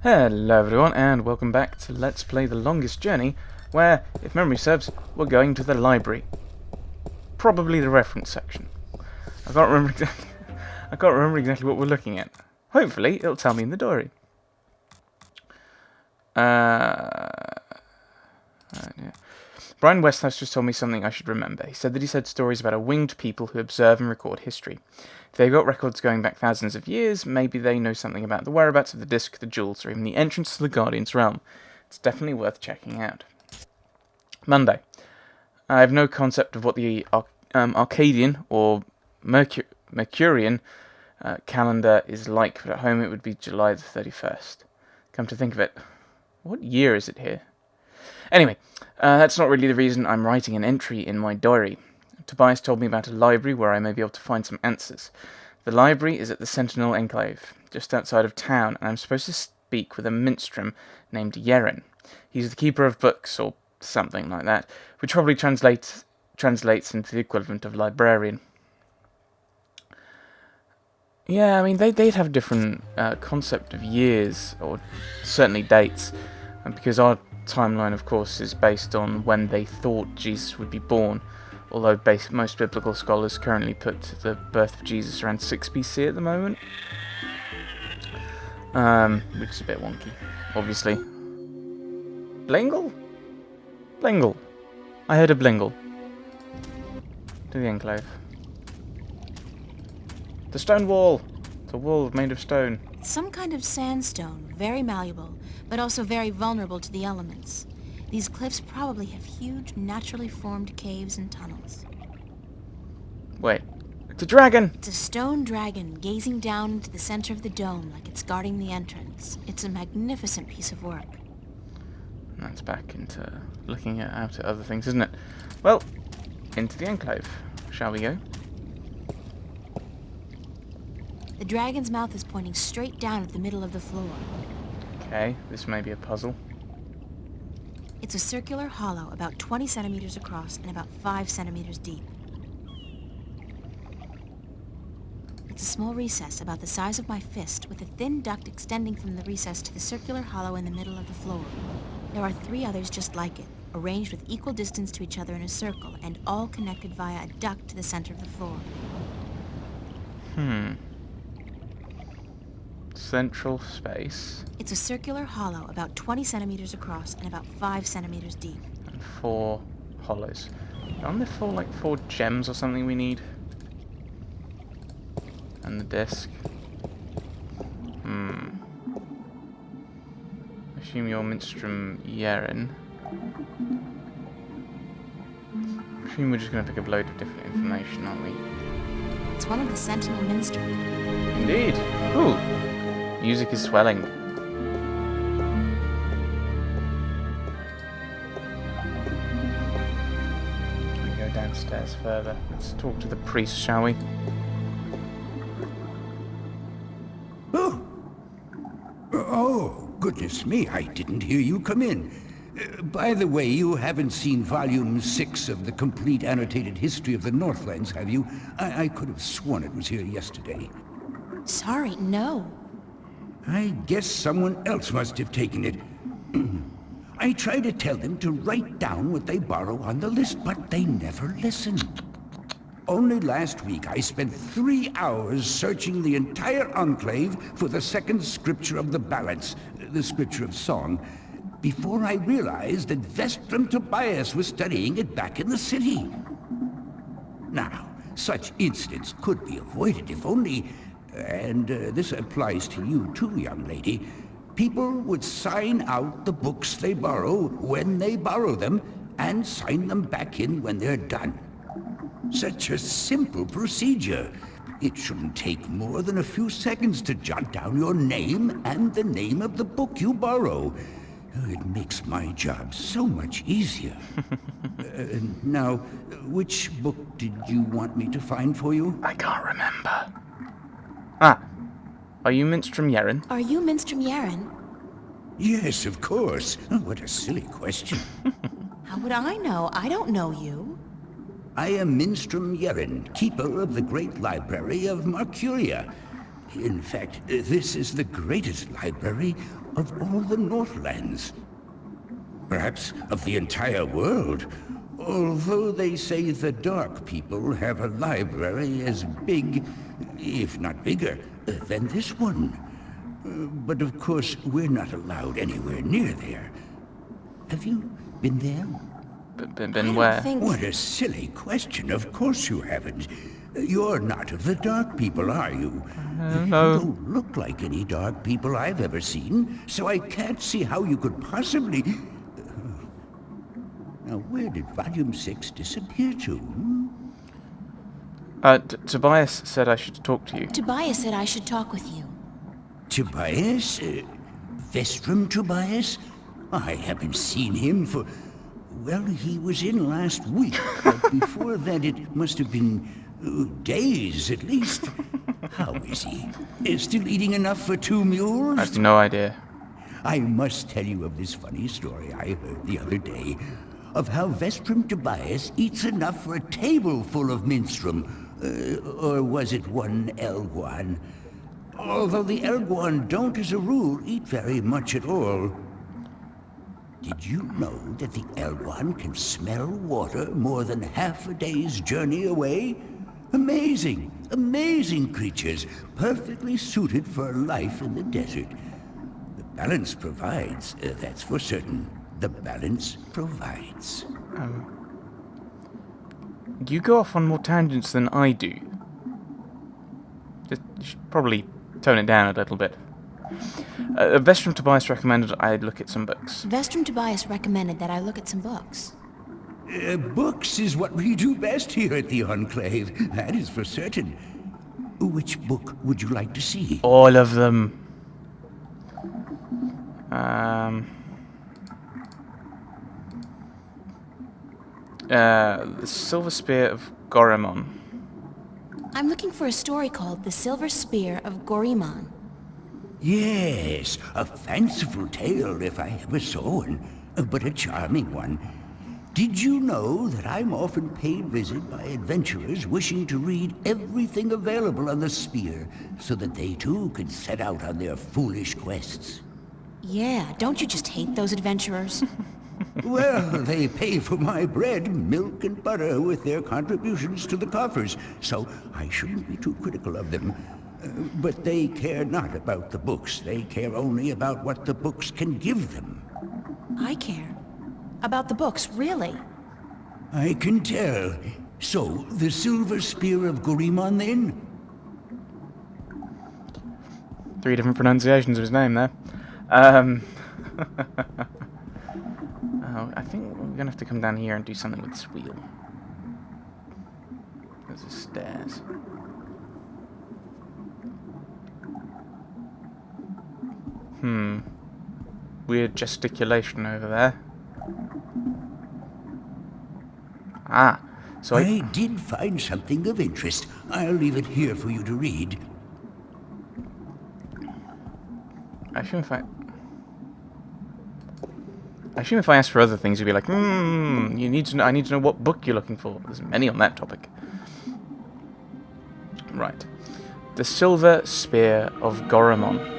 Hello everyone, and welcome back to Let's Play The Longest Journey, where, if memory serves, we're going to the library. Probably the reference section. I can't remember exactly what we're looking at. Hopefully, it'll tell me in the diary. Yeah. Brian Westhouse just told me something I should remember. He said that he's heard stories about a winged people who observe and record history. If they've got records going back thousands of years, maybe they know something about the whereabouts of the disc, the jewels, or even the entrance to the Guardian's realm. It's definitely worth checking out. Monday. I have no concept of what the Arcadian or Mercurian calendar is like, but at home it would be July the 31st. Come to think of it, what year is it here? Anyway, that's not really the reason I'm writing an entry in my diary. Tobias told me about a library where I may be able to find some answers. The library is at the Sentinel Enclave, just outside of town, and I'm supposed to speak with a minstrel named Yeren. He's the keeper of books, or something like that, which probably translates into the equivalent of librarian. Yeah, I mean, they'd have a different concept of years, or certainly dates, and because our timeline, of course, is based on when they thought Jesus would be born, although most biblical scholars currently put the birth of Jesus around 6 BC at the moment, which is a bit wonky, obviously. Blingle? Blingle. I heard a blingle. To the Enclave. The stone wall! It's a wall made of stone. Some kind of sandstone, very malleable, but also very vulnerable to the elements. These cliffs probably have huge, naturally formed caves and tunnels. Wait, it's a dragon! It's a stone dragon gazing down into the center of the dome like it's guarding the entrance. It's a magnificent piece of work. And that's back into looking out at other things, isn't it? Well, into the Enclave. Shall we go? The dragon's mouth is pointing straight down at the middle of the floor. Okay, this may be a puzzle. It's a circular hollow about 20 centimeters across and about 5 centimeters deep. It's a small recess about the size of my fist with a thin duct extending from the recess to the circular hollow in the middle of the floor. There are 3 others just like it, arranged with equal distance to each other in a circle and all connected via a duct to the center of the floor. Central space. It's a circular hollow about 20 centimeters across and about 5 centimeters deep. And 4 hollows. Aren't there 4 gems or something we need? And the disc. Assume you're Minstrom Yeren. Assume we're just going to pick up a load of different information, aren't we? It's one of the Sentinel Minstrel. Indeed. Ooh. Music is swelling. We go downstairs further. Let's talk to the priest, shall we? Oh, goodness me, I didn't hear you come in. By the way, you haven't seen Volume 6 of the Complete Annotated History of the Northlands, have you? I could have sworn it was here yesterday. Sorry, no. I guess someone else must have taken it. I try to tell them to write down what they borrow on the list, but they never listen. Only last week I spent 3 hours searching the entire Enclave for the second scripture of the ballads, the scripture of song, before I realized that Vestrum Tobias was studying it back in the city. Now, such incidents could be avoided if only, and this applies to you too, young lady, people would sign out the books they borrow when they borrow them and sign them back in when they're done. Such a simple procedure. It shouldn't take more than a few seconds to jot down your name and the name of the book you borrow. It makes my job so much easier. Now, which book did you want me to find for you? I can't remember. Ah. Are you Minstrom Yeren? Are you Minstrom Yeren? Yes, of course. What a silly question. How would I know? I don't know you. I am Minstrom Yeren, keeper of the great library of Mercuria. In fact, this is the greatest library of all the Northlands. Perhaps of the entire world. Although they say the Dark People have a library as big, if not bigger, than this one. But of course, we're not allowed anywhere near there. Have you been there? Been where? What a silly question. Of course you haven't. You're not of the Dark People, are you? No. You don't look like any Dark People I've ever seen, so I can't see how you could possibly... Now, where did Volume 6 disappear to? Tobias said I should talk to you. Tobias said I should talk with you. Tobias? Vestrum Tobias? I haven't seen him for... Well, he was in last week, but before that it must have been days at least. How is he? Still eating enough for 2 mules? I have no idea. I must tell you of this funny story I heard the other day, of how Vestrum Tobias eats enough for a table full of minstrum. Or was it one Elguan? Although the Elguan don't, as a rule, eat very much at all. Did you know that the Elguan can smell water more than half a day's journey away? Amazing, amazing creatures, perfectly suited for life in the desert. The balance provides, that's for certain. The balance provides. You go off on more tangents than I do. You should probably tone it down a little bit. Vestrum Tobias recommended I look at some books. Vestrum Tobias recommended that I look at some books. Books is what we do best here at the Enclave, that is for certain. Which book would you like to see? All of them. The Silver Spear of Gorimon. I'm looking for a story called The Silver Spear of Gorimon. Yes, a fanciful tale if I ever saw one, but a charming one. Did you know that I'm often paid visit by adventurers wishing to read everything available on the spear, so that they too can set out on their foolish quests? Yeah, don't you just hate those adventurers? Well, they pay for my bread, milk, and butter with their contributions to the coffers, so I shouldn't be too critical of them. But they care not about the books. They care only about what the books can give them. I care. About the books, really? I can tell. So, the Silver Spear of Gorimon, then? 3 different pronunciations of his name there. Oh, I think we're gonna have to come down here and do something with this wheel. There's the stairs. Weird gesticulation over there. Ah, so I did find something of interest. I'll leave it here for you to read. I assume if I ask for other things, you'd be like, I need to know what book you're looking for. There's many on that topic. Right. The Silver Spear of Gorimon.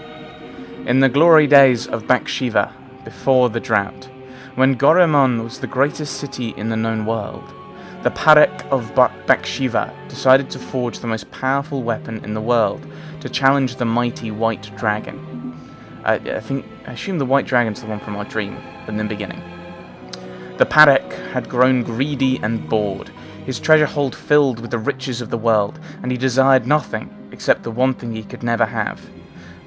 In the glory days of Bakshiva, before the drought, when Gorimon was the greatest city in the known world, the Parek of Bakshiva decided to forge the most powerful weapon in the world to challenge the mighty White Dragon. I assume the White Dragon's the one from our dream in the beginning. The Parek had grown greedy and bored, his treasure hold filled with the riches of the world, and he desired nothing except the one thing he could never have: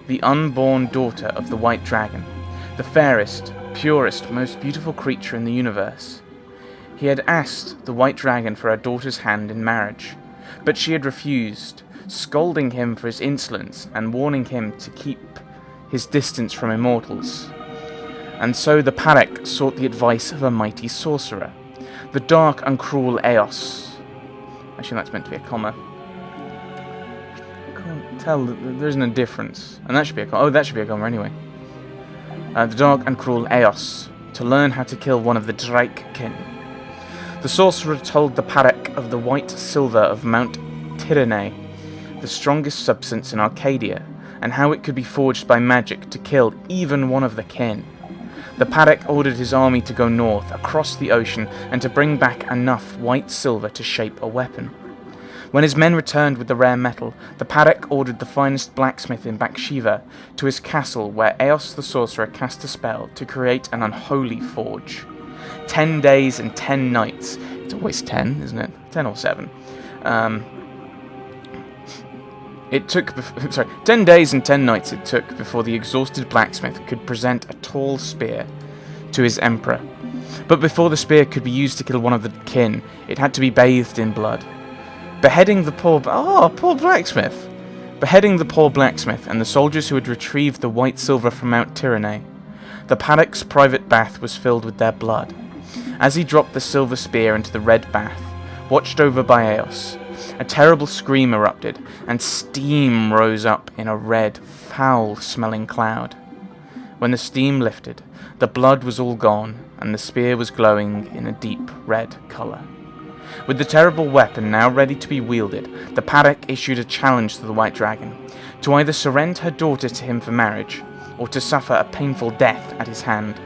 the unborn daughter of the White Dragon, the fairest, purest, most beautiful creature in the universe. He had asked the White Dragon for her daughter's hand in marriage, but she had refused, scolding him for his insolence and warning him to keep his distance from immortals. And so the Parek sought the advice of a mighty sorcerer, the dark and cruel Eos. Actually, that's meant to be a comma. I can't tell, there isn't a difference. And that should be a comma. Oh, that should be a comma anyway. The dark and cruel Eos, to learn how to kill one of the Drakekin. The sorcerer told the Parek of the white silver of Mount Tyranny, the strongest substance in Arcadia, and how it could be forged by magic to kill even one of the kin. The Paddock ordered his army to go north, across the ocean, and to bring back enough white silver to shape a weapon. When his men returned with the rare metal, the Paddock ordered the finest blacksmith in Bathsheba to his castle, where Eos the sorcerer cast a spell to create an unholy forge. 10 days and 10 nights. It's always 10, isn't it? 10 or 7. It took 10 days and 10 nights it took before the exhausted blacksmith could present a tall spear to his emperor. But before the spear could be used to kill one of the kin, it had to be bathed in blood. Beheading the poor blacksmith. Beheading the poor blacksmith and the soldiers who had retrieved the white silver from Mount Tyranny, the Paddock's private bath was filled with their blood. As he dropped the silver spear into the red bath, watched over by Eos, a terrible scream erupted, and steam rose up in a red, foul-smelling cloud. When the steam lifted, the blood was all gone, and the spear was glowing in a deep red colour. With the terrible weapon now ready to be wielded, the Paddock issued a challenge to the White Dragon, to either surrender her daughter to him for marriage, or to suffer a painful death at his hand.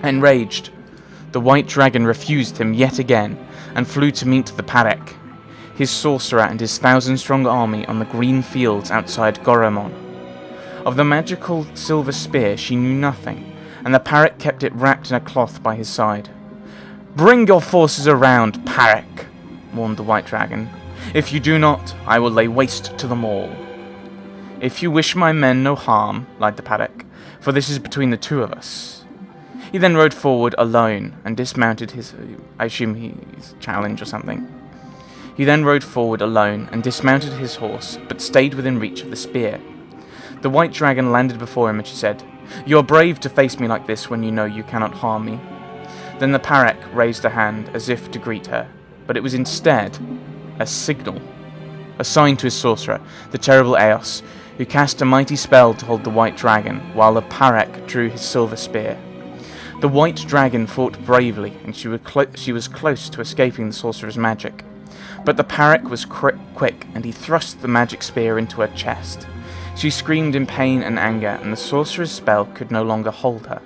Enraged, the White Dragon refused him yet again, and flew to meet the Paddock, his sorcerer and his 1,000-strong army on the green fields outside Goramon. Of the magical silver spear she knew nothing, and the Paddock kept it wrapped in a cloth by his side. "Bring your forces around, Paddock," warned the White Dragon. "If you do not, I will lay waste to them all." "If you wish my men no harm," lied the Paddock, "for this is between the two of us." He then rode forward alone and dismounted his... I assume his challenge or something. He then rode forward alone and dismounted his horse, but stayed within reach of the spear. The White Dragon landed before him and she said, "You are brave to face me like this when you know you cannot harm me." Then the Paddock raised a hand as if to greet her, but it was instead a signal, a sign to his sorcerer, the terrible Eos, who cast a mighty spell to hold the White Dragon, while the Paddock drew his silver spear. The White Dragon fought bravely, and she was close to escaping the sorcerer's magic. But the Paddock was quick, and he thrust the magic spear into her chest. She screamed in pain and anger, and the sorcerer's spell could no longer hold her.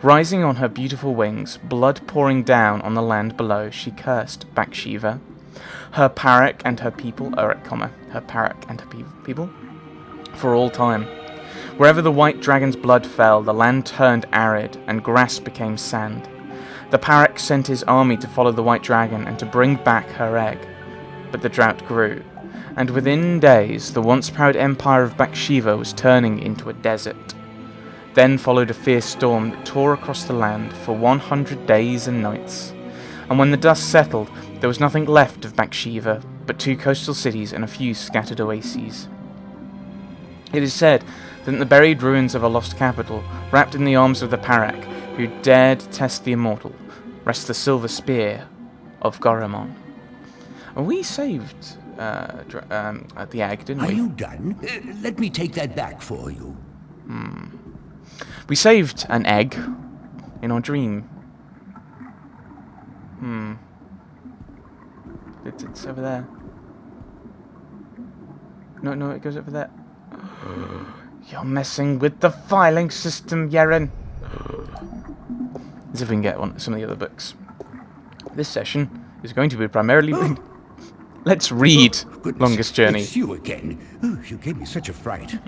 Rising on her beautiful wings, blood pouring down on the land below, she cursed Bathsheba, her Paddock and her people, for all time. Wherever the White Dragon's blood fell, the land turned arid, and grass became sand. The Paddock sent his army to follow the White Dragon and to bring back her egg. But the drought grew, and within days the once proud empire of Bathsheba was turning into a desert. Then followed a fierce storm that tore across the land for 100 days and nights. And when the dust settled, there was nothing left of Bathsheba but 2 coastal cities and a few scattered oases. It is said that in the buried ruins of a lost capital, wrapped in the arms of the Paddock, who dared test the immortal, rests the silver spear of Goramon. We saved the egg, didn't we? Are you done? Let me take that back for you. We saved an egg in our dream. It's over there. No, it goes over there. You're messing with the filing system, Yeren. As if we can get some of the other books. This session is going to be primarily... Let's read Longest Journey. It's you again. Oh, you gave me such a fright.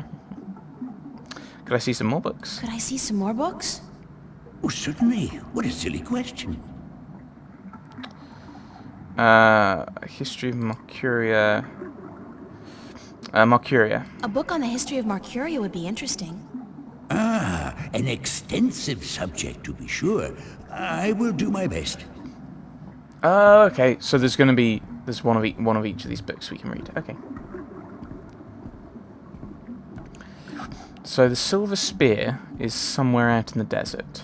Could I see some more books? Could I see some more books? Oh, certainly. What a silly question. History of Mercuria. Mercuria. A book on the history of Mercuria would be interesting. Ah, an extensive subject to be sure. I will do my best. Okay. So there's one of each of these books we can read. Okay. So the silver spear is somewhere out in the desert,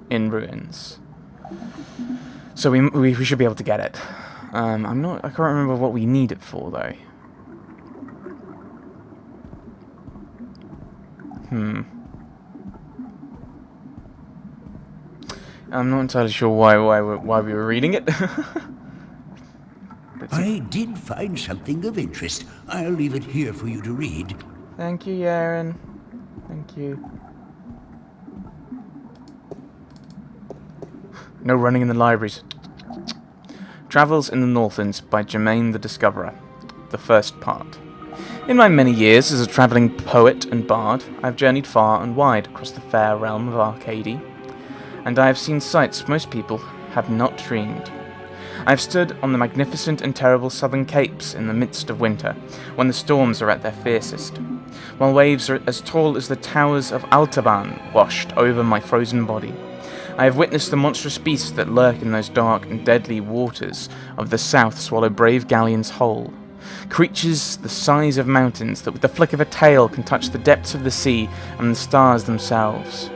in ruins. So we should be able to get it. I can't remember what we need it for though. I'm not entirely sure why we were reading it. I did find something of interest. I'll leave it here for you to read. Thank you, Yaren. Thank you. No running in the libraries. Travels in the Northlands by Germain the Discoverer. The first part. In my many years as a travelling poet and bard, I have journeyed far and wide across the fair realm of Arcady, and I have seen sights most people have not dreamed. I have stood on the magnificent and terrible southern capes in the midst of winter, when the storms are at their fiercest, while waves are as tall as the towers of Altaban washed over my frozen body. I have witnessed the monstrous beasts that lurk in those dark and deadly waters of the south swallow brave galleons whole. Creatures the size of mountains that with the flick of a tail can touch the depths of the sea and the stars themselves.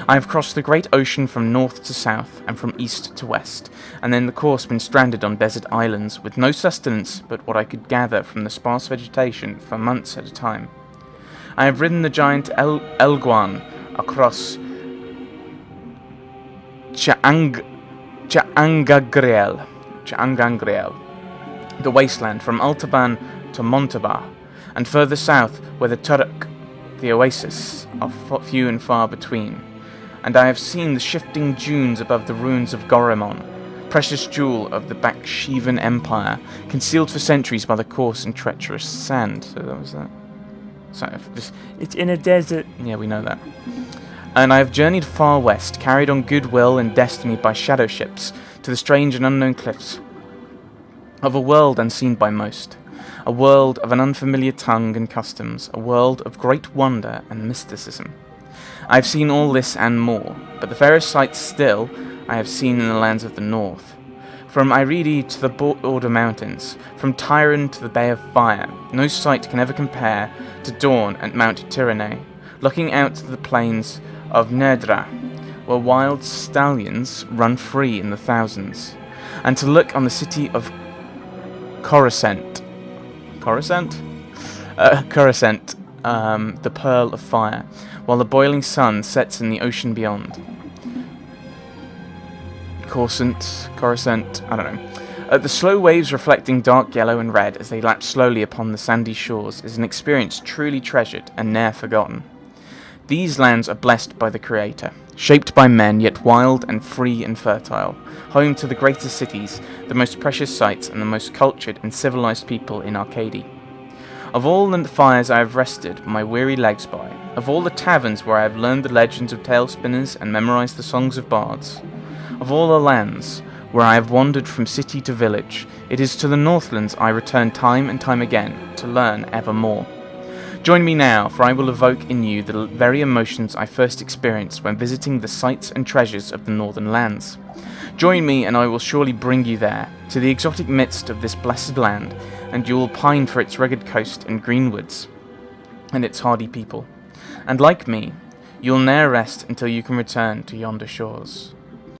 I have crossed the great ocean from north to south and from east to west, and in the course been stranded on desert islands with no sustenance but what I could gather from the sparse vegetation for months at a time. I have ridden the giant Elguan across Changangriel, the wasteland from Altaban to Montauban, and further south where the Turek, the oasis, are few and far between. And I have seen the shifting dunes above the ruins of Goramon, precious jewel of the Bakshevan Empire, concealed for centuries by the coarse and treacherous sand. So that was that. So it's in a desert. Yeah, we know that. And I have journeyed far west, carried on goodwill and destiny by shadow ships, to the strange and unknown cliffs of a world unseen by most, a world of an unfamiliar tongue and customs, a world of great wonder and mysticism. I have seen all this and more, but the fairest sights still I have seen in the lands of the north. From Iridi to the border mountains, from Tyron to the Bay of Fire, no sight can ever compare to dawn at Mount Tyranne, looking out to the plains of Nerdra, where wild stallions run free in the thousands, and to look on the city of Coruscant, the Pearl of Fire, while the boiling sun sets in the ocean beyond. Coruscant, I don't know. The slow waves reflecting dark yellow and red as they lap slowly upon the sandy shores is an experience truly treasured and ne'er forgotten. These lands are blessed by the Creator, shaped by men yet wild and free and fertile, home to the greatest cities, the most precious sights, and the most cultured and civilized people in Arcady. Of all the fires I have rested my weary legs by, of all the taverns where I have learned the legends of tale spinners and memorized the songs of bards, of all the lands where I have wandered from city to village, it is to the Northlands I return time and time again to learn ever more. Join me now, for I will evoke in you the very emotions I first experienced when visiting the sights and treasures of the northern lands. Join me, and I will surely bring you there, to the exotic midst of this blessed land, and you will pine for its rugged coast and green woods, and its hardy people. And like me, you will ne'er rest until you can return to yonder shores.